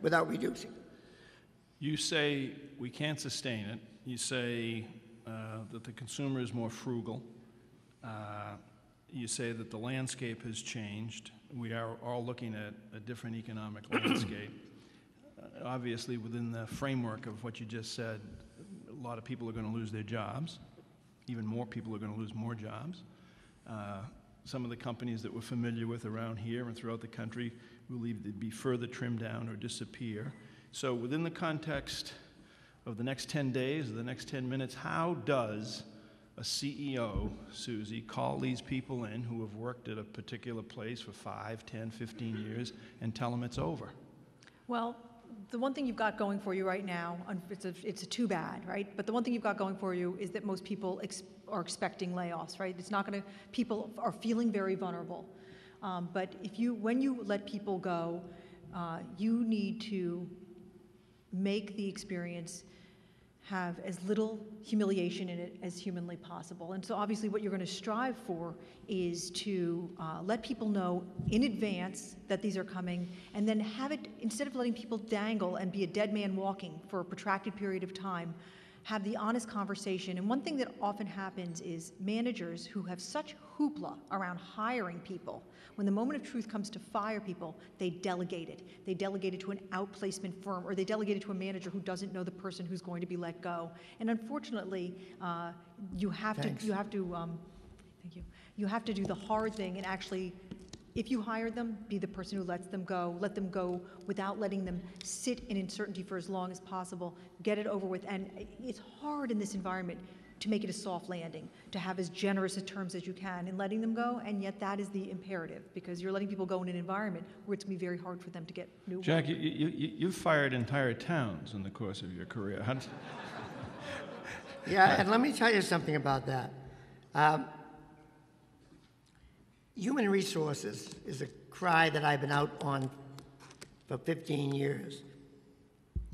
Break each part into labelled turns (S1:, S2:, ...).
S1: without reducing.
S2: You say we can't sustain it. You say that the consumer is more frugal. You say that the landscape has changed. We are all looking at a different economic landscape. Obviously, within the framework of what you just said, a lot of people are going to lose their jobs. Even more people are going to lose more jobs. Some of the companies that we're familiar with around here and throughout the country will either be further trimmed down or disappear. So within the context of the next 10 days or the next 10 minutes, how does a CEO, Suzy, call these people in who have worked at a particular place for 5, 10, 15 years and tell them it's over?
S3: Well, the one thing you've got going for you right now, it's a too bad, right? But the one thing you've got going for you is that most people are expecting layoffs, right? It's not going to, people are feeling very vulnerable. But when you let people go, you need to make the experience have as little humiliation in it as humanly possible. And so obviously what you're going to strive for is to let people know in advance that these are coming, and then have it, instead of letting people dangle and be a dead man walking for a protracted period of time, have the honest conversation. And one thing that often happens is managers who have such hoopla around hiring people, when the moment of truth comes to fire people, they delegate it. They delegate it to an outplacement firm, or they delegate it to a manager who doesn't know the person who's going to be let go. And unfortunately, you have to do the hard thing and actually, if you hire them, be the person who lets them go. Let them go without letting them sit in uncertainty for as long as possible. Get it over with. And it's hard in this environment to make it a soft landing, to have as generous a terms as you can in letting them go, and yet that is the imperative, because you're letting people go in an environment where it's going to be very hard for them to get new work.
S2: Jack, you've fired entire towns in the course of your career.
S1: Yeah, and let me tell you something about that. Human resources is a cry that I've been out on for 15 years.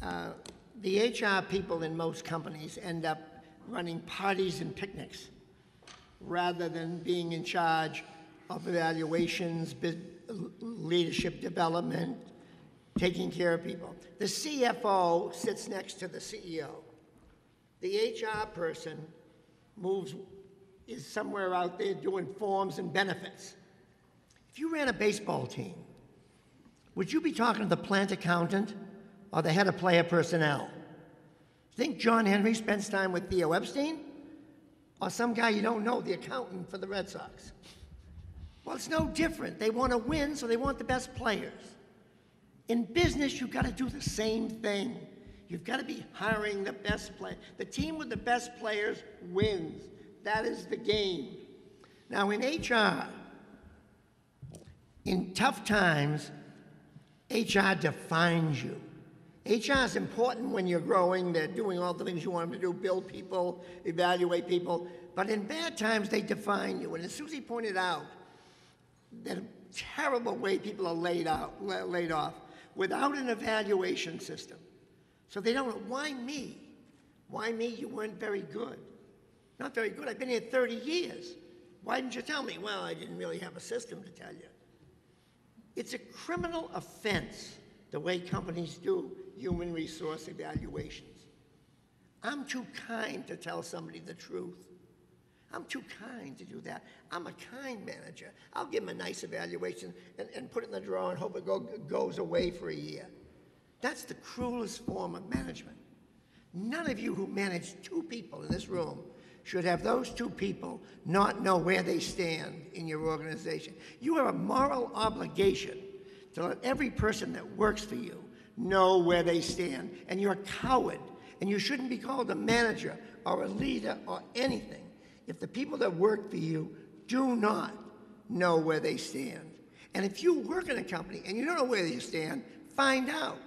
S1: The HR people in most companies end up running parties and picnics rather than being in charge of evaluations, leadership development, taking care of people. The CFO sits next to the CEO. The HR person is somewhere out there doing forms and benefits. If you ran a baseball team, would you be talking to the plant accountant or the head of player personnel? Think John Henry spends time with Theo Epstein, or some guy you don't know, the accountant for the Red Sox? Well, it's no different. They want to win, so they want the best players. In business, you've got to do the same thing. You've got to be hiring the best players. The team with the best players wins. That is the game. Now, in HR, in tough times, HR defines you. HR is important when you're growing. They're doing all the things you want them to do, build people, evaluate people. But in bad times, they define you. And as Suzy pointed out, the terrible way people are laid off without an evaluation system. So they don't know, why me? Why me? You weren't very good. Not very good. I've been here 30 years. Why didn't you tell me? Well, I didn't really have a system to tell you. It's a criminal offense the way companies do human resource evaluations. I'm too kind to tell somebody the truth. I'm too kind to do that. I'm a kind manager. I'll give them a nice evaluation and put it in the drawer and hope it goes away for a year. That's the cruelest form of management. None of you who manage 2 people in this room should have those 2 people not know where they stand in your organization. You have a moral obligation to let every person that works for you know where they stand, and you're a coward, and you shouldn't be called a manager or a leader or anything if the people that work for you do not know where they stand. And if you work in a company and you don't know where you stand, find out.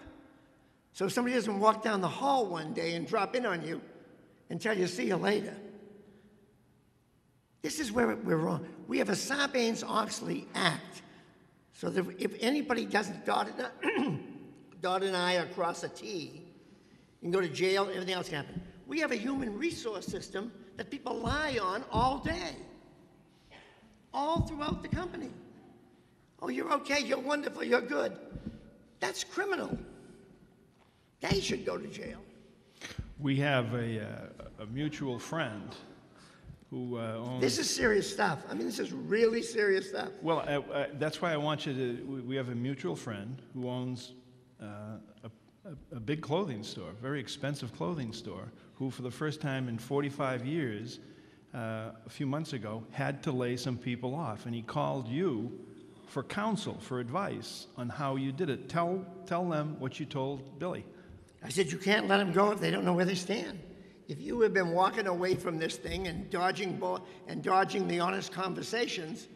S1: So somebody doesn't walk down the hall one day and drop in on you and tell you, see you later. This is where we're wrong. We have a Sarbanes-Oxley Act, so that if anybody doesn't dot an I or cross a T, you can go to jail, everything else can happen. We have a human resource system that people lie on all day, all throughout the company. Oh, you're okay, you're wonderful, you're good. That's criminal. They should go to jail.
S2: We have a mutual friend who owns...
S1: This is serious stuff. I mean, this is really serious stuff.
S2: Well, that's why I want you to... We have a mutual friend who owns a big clothing store, a very expensive clothing store, who for the first time in 45 years, a few months ago, had to lay some people off. And he called you for counsel, for advice on how you did it. Tell them what you told Billy.
S1: I said, you can't let them go if they don't know where they stand. If you have been walking away from this thing and dodging the honest conversations,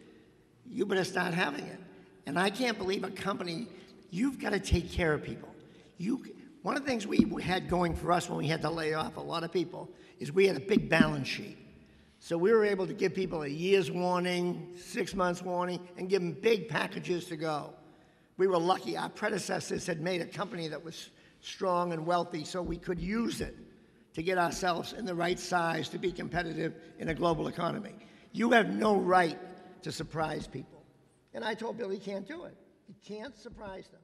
S1: you better start having it. And I can't believe a company, you've got to take care of people. One of the things we had going for us when we had to lay off a lot of people is we had a big balance sheet. So we were able to give people a year's warning, 6 months warning, and give them big packages to go. We were lucky. Our predecessors had made a company that was strong and wealthy, so we could use it to get ourselves in the right size to be competitive in a global economy. You have no right to surprise people. And I told Bill he can't do it. He can't surprise them.